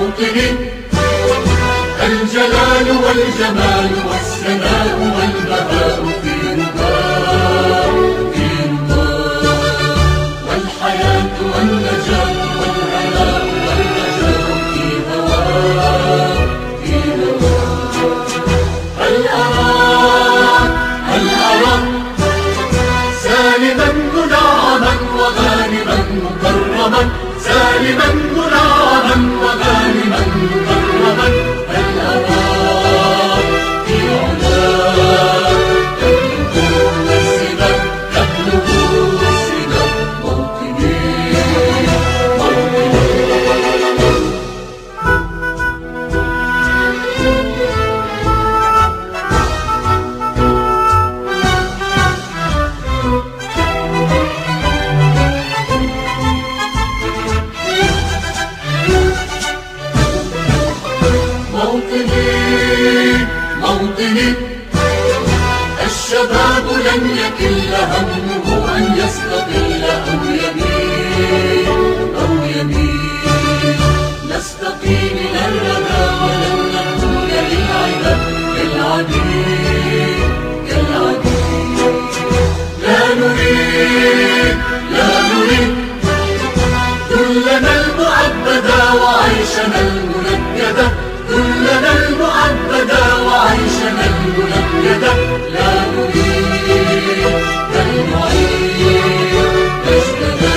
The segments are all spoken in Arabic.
موطني الجلال والجمال والسناء والبهاء في رضاه والحياة والنجاة والهناء والرجاء في هواه هل أراك سالما منعما وغانما مكرما سالما منعما وغانما مكرما هل أراك في علاك تبلغ السباق موطني موطني الشباب لن يكل همه أن يستقل أو يميل نستقي من الردى ولن نكون كالعبيد لا نريد ذلنا المعبدا وعيشنا المنكدا كلنا المعبدا وعيشنا المنكدا لا نريد بل نعيد مجدنا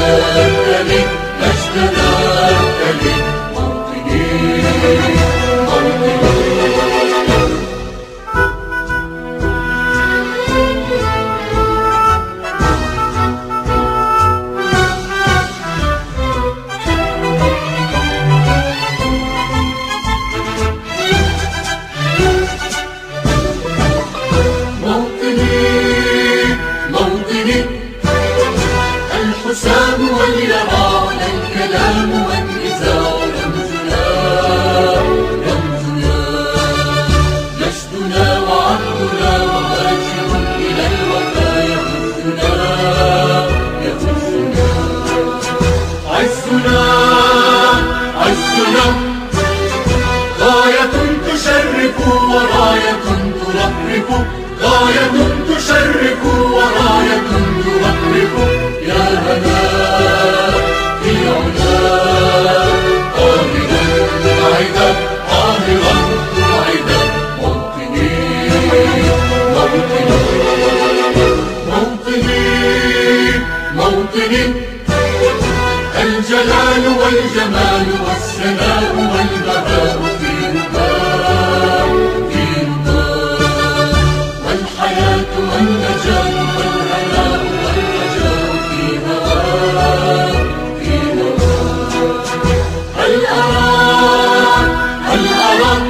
التلي موطني الحسام واليران الكلام والنزاع رمزنا نشدنا وعهدنا وهاجر إلى الوفا يهزنا عزنا غاية تشرف وراية ترفرف غاية تشرف وراية ترفرف يا هناء في علاك قاهرا موطني الجلال والجمال والسناء والبهاء في رضاه والحياة والنجاة والهناء والرجاء في هواه هل أراك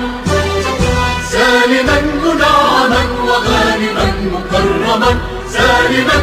سالما منعما وغانما مكرما سالما